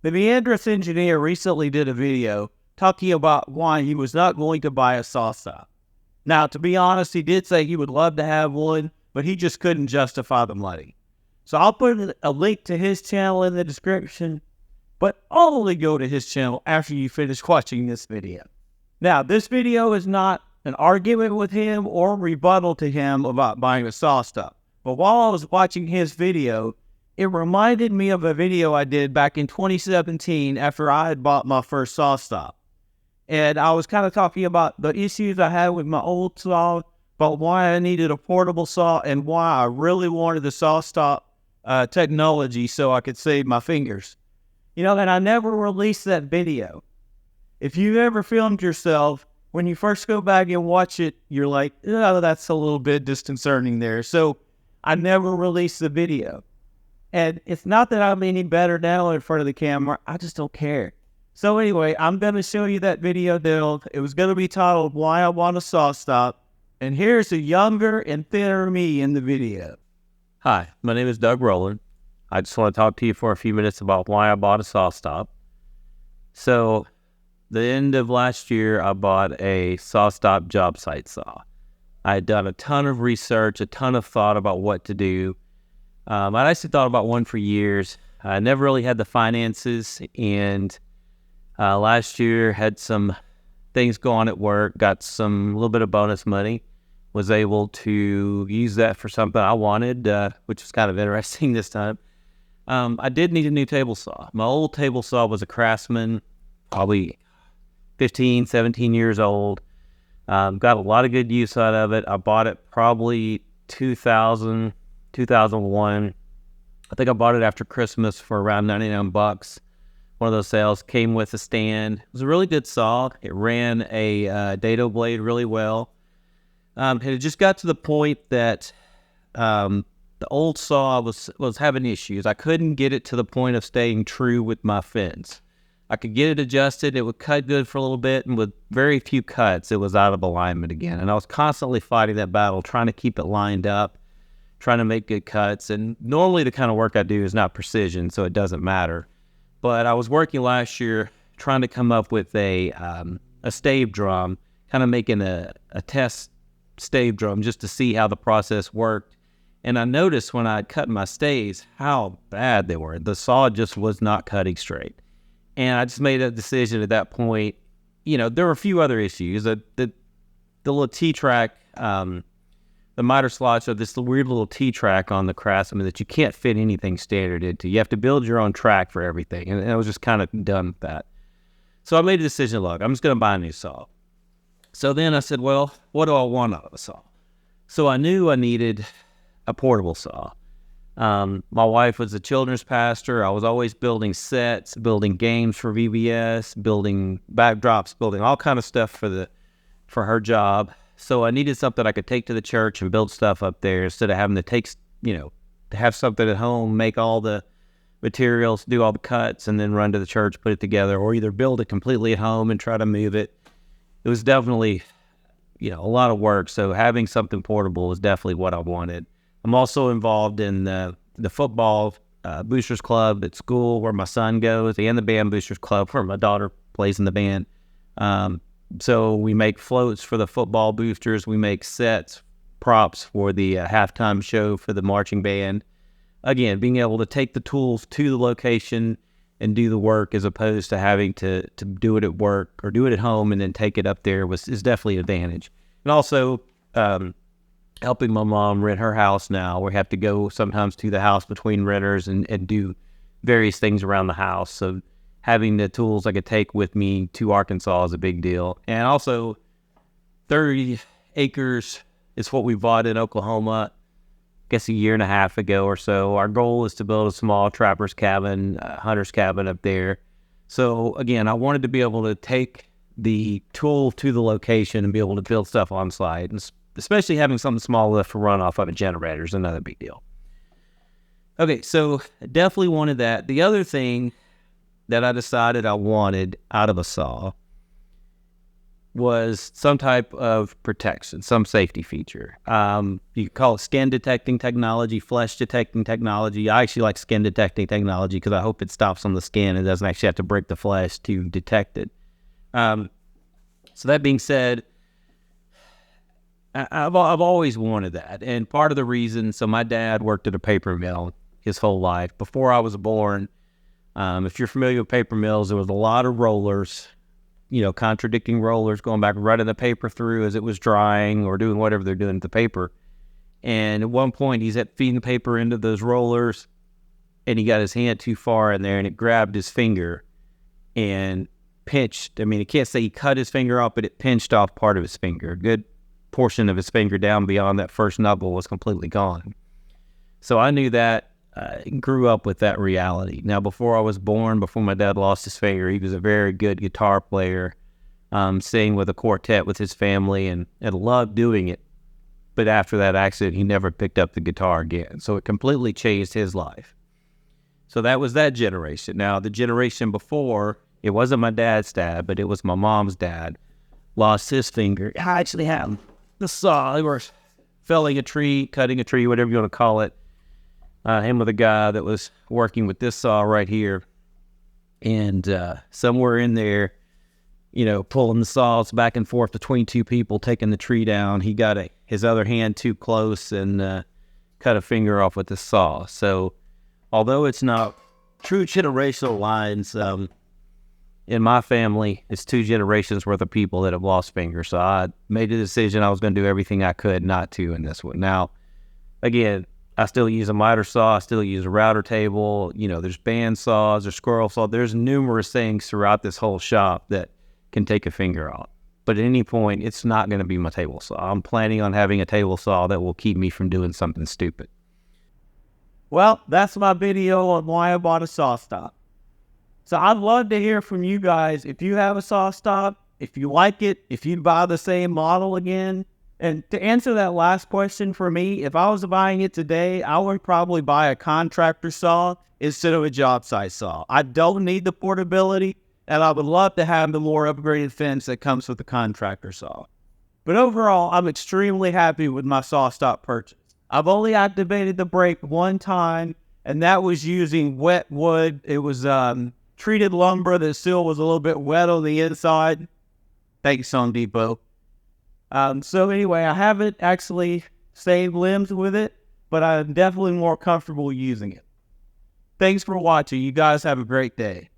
The Meandrous engineer recently did a video talking about why he was not going to buy a SawStop. Now, to be honest, he did say he would love to have one, but he just couldn't justify the money. So I'll put a link to his channel in the description, but only go to his channel after you finish watching this video. Now, this video is not an argument with him or rebuttal to him about buying a SawStop. But while I was watching his video, it reminded me of a video I did back in 2017 after I had bought my first SawStop. And I was kind of talking about the issues I had with my old saw, about why I needed a portable saw, and why I really wanted the SawStop technology so I could save my fingers. You know, and I never released that video. If you ever filmed yourself, when you first go back and watch it, you're like, oh, that's a little bit disconcerting there. So I never released the video. And it's not that I'm any better now in front of the camera. I just don't care. So anyway, I'm going to show you that video build. It was going to be titled Why I Want a SawStop. And here's a younger and thinner me in the video. Hi, my name is Doug Rowland. I just want to talk to you for a few minutes about why I bought a SawStop. So, the end of last year, I bought a SawStop JobSite Saw. I had done a ton of research, a ton of thought about what to do. I'd actually thought about one for years. I never really had the finances, and last year had some things go on at work, got a little bit of bonus money, was able to use that for something I wanted, which was kind of interesting this time. I did need a new table saw. My old table saw was a Craftsman, probably 15, 17 years old. Got a lot of good use out of it. I bought it probably 2000, 2001. I think I bought it after Christmas for around 99 bucks. One of those sales. Came with a stand. It was a really good saw. It ran a dado blade really well. It just got to the point that the old saw was having issues. I couldn't get it to the point of staying true with my fins. I could get it adjusted. It would cut good for a little bit, and with very few cuts, it was out of alignment again. And I was constantly fighting that battle, trying to keep it lined up, trying to make good cuts. And normally the kind of work I do is not precision, so it doesn't matter. But I was working last year trying to come up with a stave drum, kind of making a test stave drum just to see how the process worked. And I noticed when I cut my staves how bad they were. The saw just was not cutting straight. And I just made a decision at that point. You know, there were a few other issues. The little T-track, the miter slots are this weird little T-track on the Craftsman that you can't fit anything standard into. You have to build your own track for everything. And I was just kind of done with that. So I made a decision, look, I'm just going to buy a new saw. So then I said, well, what do I want out of a saw? So I knew I needed a portable saw. My wife was a children's pastor. I was always building sets, building games for VBS, building backdrops, building all kind of stuff for her job. So I needed something I could take to the church and build stuff up there instead of having to to have something at home, make all the materials, do all the cuts, and then run to the church, put it together, or either build it completely at home and try to move it. It was definitely, a lot of work. So having something portable was definitely what I wanted. I'm also involved in the football boosters club at school where my son goes, and the band boosters club where my daughter plays in the band. So we make floats for the football boosters. We make sets, props for the halftime show for the marching band. Again, being able to take the tools to the location and do the work as opposed to having to do it at work or do it at home and then take it up there is definitely an advantage. And also, helping my mom rent her house now. We have to go sometimes to the house between renters and do various things around the house. So having the tools I could take with me to Arkansas is a big deal. And also 30 acres is what we bought in Oklahoma, I guess a year and a half ago or so. Our goal is to build a small trapper's cabin, hunter's cabin up there. So again, I wanted to be able to take the tool to the location and be able to build stuff on site, and especially having something small enough to run off of a generator is another big deal. Okay, so I definitely wanted that. The other thing that I decided I wanted out of a saw was some type of protection, some safety feature. You could call it skin detecting technology, flesh detecting technology. I actually like skin detecting technology because I hope it stops on the skin and doesn't actually have to break the flesh to detect it. So that being said, I've always wanted that. And part of the reason, so my dad worked at a paper mill his whole life. Before I was born, if you're familiar with paper mills, there was a lot of rollers, contradicting rollers going back, running the paper through as it was drying or doing whatever they're doing to the paper. And at one point, he's feeding the paper into those rollers, and he got his hand too far in there, and it grabbed his finger and pinched. I mean, I can't say he cut his finger off, but it pinched off part of his finger. A good portion of his finger down beyond that first knuckle was completely gone. So I knew that, grew up with that reality. Now, before I was born, before my dad lost his finger, he was a very good guitar player, sang with a quartet with his family and loved doing it. But after that accident, he never picked up the guitar again. So it completely changed his life. So that was that generation. Now, the generation before, it wasn't my dad's dad, but it was my mom's dad, lost his finger. I actually had the saw. They were felling a tree, cutting a tree, whatever you want to call it. Him with a guy that was working with this saw right here. And somewhere in there, pulling the saws back and forth between two people, taking the tree down, he got his other hand too close and cut a finger off with the saw. So although it's not true generational lines, in my family, it's 2 generations worth of people that have lost fingers. So I made a decision I was going to do everything I could not to in this one. Now, again, I still use a miter saw. I still use a router table. There's band saws, there's squirrel saw. There's numerous things throughout this whole shop that can take a finger off. But at any point, it's not going to be my table saw. I'm planning on having a table saw that will keep me from doing something stupid. Well, that's my video on why I bought a SawStop. So I'd love to hear from you guys if you have a SawStop, if you like it, if you'd buy the same model again. And to answer that last question for me, if I was buying it today, I would probably buy a contractor saw instead of a job site saw. I don't need the portability, and I would love to have the more upgraded fence that comes with the contractor saw. But overall, I'm extremely happy with my SawStop purchase. I've only activated the brake one time, and that was using wet wood. It was treated lumber that still was a little bit wet on the inside. Thanks, Home Depot. So anyway, I haven't actually saved limbs with it, but I'm definitely more comfortable using it. Thanks for watching. You guys have a great day.